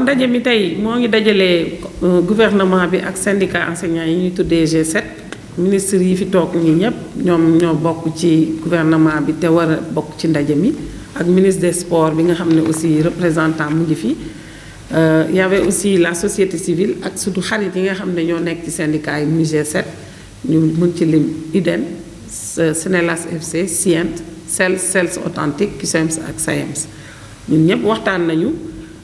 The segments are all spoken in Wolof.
ndaje mi tey moo ngi dajalee gouvernement bi ak syndicat enseignants yi ñuy tuddee G7 ministre yi fi toog ñi ñëpp ñoom ñoo bokk ci gouvernement bi te war a bokk ci ndaje mi ak ministre des sports bi nga xam ne aussi représentant mu ngi fi. Y avait aussi la société civile ak surtout xarit yi nga xam ne ñoo nekk ci syndicat yi muy G7 ñu mën ci lim UDEN Senelas FC SIENT CELS authentique CUSEMS ak SAEMS ñun ñëpp waxtaan nañu.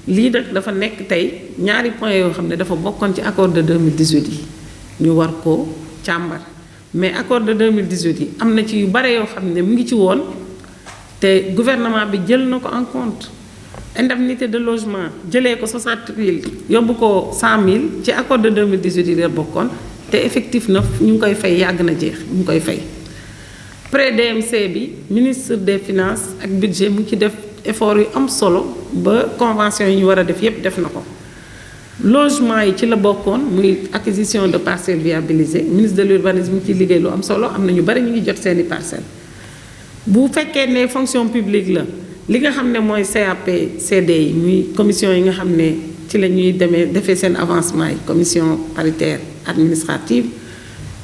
lii nag dafa nekk tey ñaari points yoo xam ne dafa bokkoon ci accord de 2018 yi ñu war ko càmbar mais accord de 2018 yi am na ci yu bare yoo xam ne mu ngi ci woon te gouvernement bi jël na ko en compte indemnité de logement jëlee ko 60 000 yóbbu ko 100 000 ci accord de 2018 yi la bokkoon te effectif na ñu ngi koy fay yàgg na jeex ñu ngi koy fay. prêt DMC bi ministre des finances ak budget mu ngi ci def effort yu am solo ba convention yi ñu war a def yépp def na ko logement yi ci la bokkoon muy acquisition de parcelles viabilisées ministre de l'urbanisme ci liggéey lu am solo am na ñu bari ñu ngi jot seeni parcelles bu fekkee ne fonction publique la li nga xam ne mooy CAP CD yi muy commission yi nga xam ne ci la ñuy defee seen avancement yi commission paritaire administrative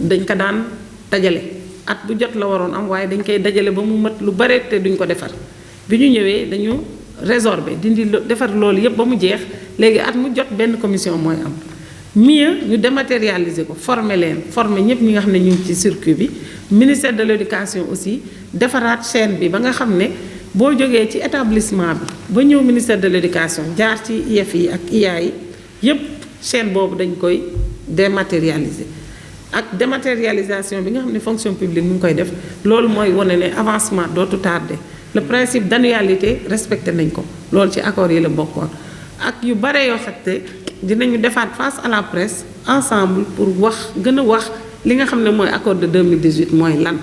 dañ ko daan dajale at bu jot la waroon am waaye dañ koy dajale ba mu mat lu bare te duñ ko defar bi ñu ñëwee dañu résorber dindi defar loolu yëpp ba mu jeex léegi at mu jot benn commission mooy am mieux ñu dématérialiser ko former ñëpp ñi nga xam ne ñu ngi ci circuit bi ministère de l'éducation aussi defaraat chaîne bi ba nga xam ne boo jógee ci établissement bi ba ñëw ministère de l'éducation jaar ci IEF yi ak IA yi yëpp chaîne boobu dañ koy dématérialiser ak dématérialisation bi nga xam ne fonction publique mu ngi koy def loolu mooy wane ne avancement dootu tardé le principe d'annualité respecté nañ ko loolu ci accord yi la bokkoon ak yu bare yoo xam ne dinañu defaat face à la presse ensemble pour wax gën a wax li nga xam ne mooy accord de 2018 mooy lan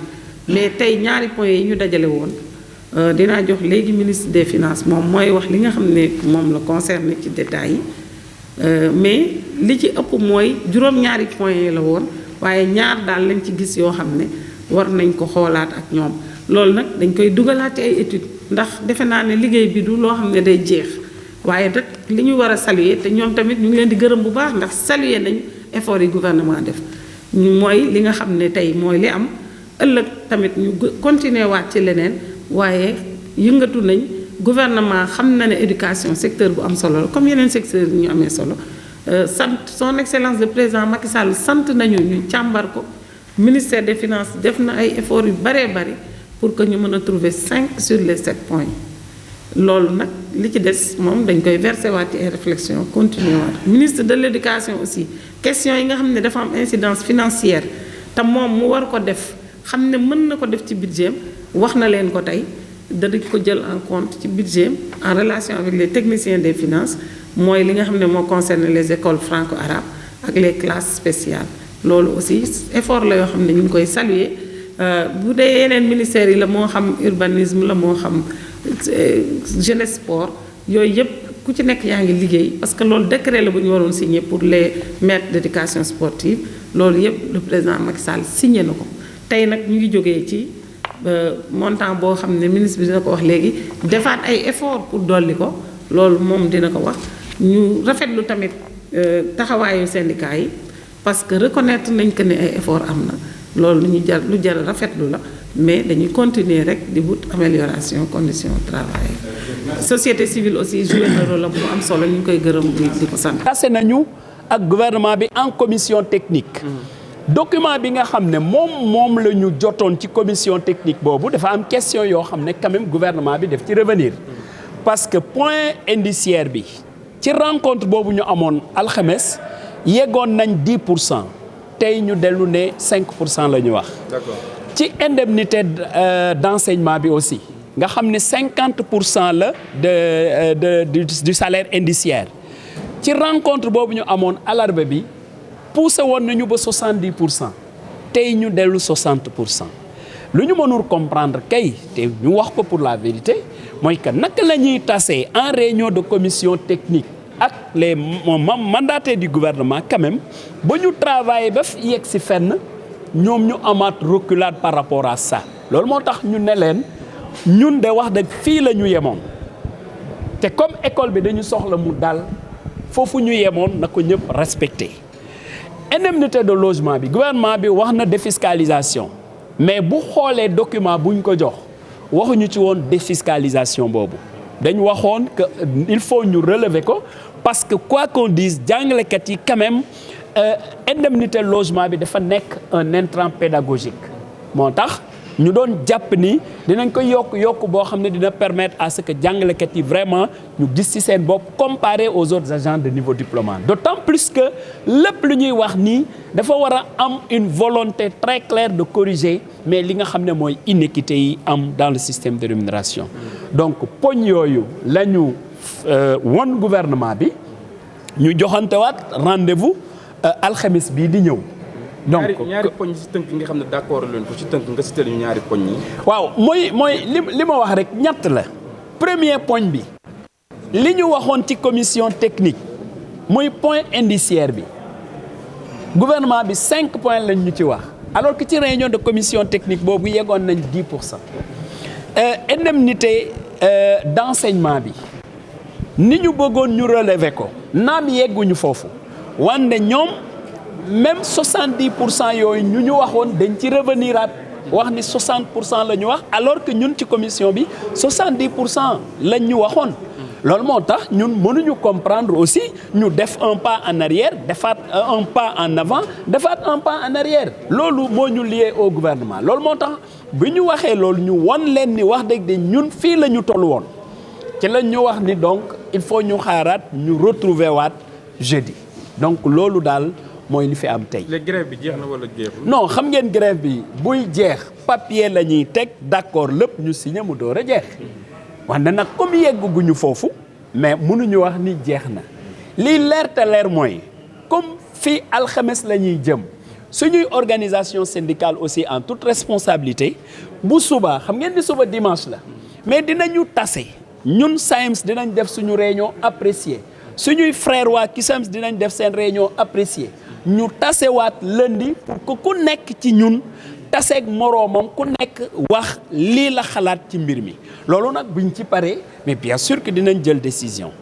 mais tey ñaari points yi ñu dajale woon dinaa jox léegi ministre des finances moom mooy wax li nga xam ne moom la concerné ci détails yi mais li ci ëpp mooy juróom-ñaari points yi la woon waaye ñaar daal lañ ci gis yoo xam ne war nañ ko xoolaat ak ñoom loolu nag dañ koy dugalaat ay études ndax defe naa ne liggéey bi du loo xam ne day jeex waaye rek li ñu war a saluer te ñoom tamit ñu ngi leen di gërëm bu baax ndax saluer nañ effort yi gouvernement def mooy li nga xam ne tey mooy li am ëllëg tamit ñu continuer waat ci leneen waaye yëngatu nañ gouvernement xam na ne éducation secteur bu am solo la comme yeneen secteur yi ñu amee solo sant son excellence le président Macky Sall sant nañu ñu càmbar ko ministère des finances def na ay efforts yu baree bari pour que ñu mën a trouver 5 sur les 7 points loolu nag li ci des moom dañ koy verser waat ci ay réflexion continuer waat ministre de l'éducation aussi question yi nga xam ne dafa am incidence financière te moom mu war ko def xam ne mën na ko def ci budget wax na leen ko tey danañ ko jël en compte ci budget en relation avec les techniciens des finances mooy li nga xam ne moo concerne les écoles franco-arabes ak les classes spéciales loolu aussi effort la yoo xam ne ñu ngi koy saluer bu dee yeneen ministères yi la moo xam urbanisme la moo xam jeunesse sport yooyu yëpp ku ci nekk yaa ngi liggéey parce que loolu décret la bu ñu waroon signer pour les maîtres d'éducation sportive loolu yëpp le président Macky Sall signé na ko tey nag ñu ngi jógee ci montant boo xam ne ministre bi dina ko wax léegi defaat ay effort pour dolli ko loolu moom dina ko wax ñu rafetlu tamit taxawaayu syndicat yi parce que reconnaître nañ que ne ay effort am na loolu lu jar rafetlu la mais dañuy continuer rek di wut amélioration conditions de travail société civile aussi joué na rôle bu am solo ñu ngi koy gërëm di ko sant. passé nañu ak gouvernement bi en commission technique. document bi nga xam ne moom la ñu jotoon ci commission technique boobu dafa am question yoo xam ne quand même gouvernement bi def ci revenir parce que point indiciaire bi ci rencontre boobu ñu amoon alxames yeggoon nañ 10% tey ñu dellu ne 5% la ñu wax. D'accord. ci indemnité d'enseignement bi aussi nga xam ne 50% la du salaire indiciaire ci rencontre boobu ñu amoon alarba bi poussé woon nañu ba 70% tey ñu dellu 60%. lu ñu mënul comprendre kay te ñu wax ko pour la vérité mooy que naka la ñuy tasee en réunion de commission technique ak les mandataires du gouvernement quand même ba ñu travailler ba yegg si fenn ñoom ñu amaat reculade par rapport à ça. loolu moo tax ñu ne leen ñun de wax dëgg fii la ñu yemoon te comme école bi dañu soxla mu dal foofu ñu yemoon na ko ñëpp respecté. Indemnité de logement bi gouvernement bi wax na défiscalisation mais bu xoolee document buñ ko jox waxuñu ci woon défiscalisation boobu dañ waxoon que il faut ñu relever ko parce que quoi qu'on dise jàngalekat yi quand même indemnité logement bi dafa nekk un intrant pédagogique moo tax ñu doon jàpp ni dinañ ko yokk boo xam ne dina permettre à ce que jàngalekat yi vraiment ñu gis ci seen bopp comparé aux autres agents de niveau diplômant d'autant plus que lépp lu ñuy wax nii dafa war a am une volonté très claire de corriger mais li nga xam ne mooy inéquité yi am dans le système de rémunération donc poñ yooyu la ñu won gouvernement bi ñu joxantewaat rendez-vous alxamis bii di ñëw. donc ñaari poñ ci tënk nga xam ne d'accord leen ko ci tënk nga cité ñu ñaari poñ yi. waaw mooy li ma wax rek ñett la premier poñ bi li ñu waxoon ci commission technique muy point indiciaire bi gouvernement bi 5 points lañ ñu ci wax alors que ci réunion de commission technique boobu yeggoon nañ 10%. Indemnité d'enseignement bi ni ñu bëggoon ñu relever ko naam yegguñu foofu wante ñoom. Même 70% yooyu ñu waxoon dañ ci revenir at wax ni 60% la ñu wax alors que ñun ci commission bi 70% lañ ñu waxoon loolu moo tax ñun mënuñu comprendre aussi ñu def un pas en arrière defaat un pas en avant defaat un pas en arrière loolu moo ñu lié au gouvernement loolu moo tax bi ñu waxee loolu ñu won leen ni wax dëgg de ñun fii la ñu toll woon ci lañ ñu wax ni donc il faut ñu xaaraat ñu retrouver waat jeudi donc loolu daal mooy li fi am tey. léegi grève bi jeex na wala jeexul. non xam ngeen grève bi buy jeex papier la ñuy teg d'accord lépp ñu signé mu door a jeex wante nag comme yegguñu foofu mais mënuñu wax ni jeex na lii leer te leer mooy comme fii alxames la ñuy jëm suñuy organisation syndicale aussi en toute responsabilité bu suba xam ngeen ni suba dimanche la mais dinañu tase ñun SAEMS dinañ def suñu réunion appréciée suñuy frère waa CUSEMS dinañ def seen réunion appréciée ñu tasewaat lundi pour que ku nekk ci ñun taseeg moroomam ku nekk wax lii la xalaat ci mbir mi loolu nag buñ ci paree mais bien sûr que dinañ jël décision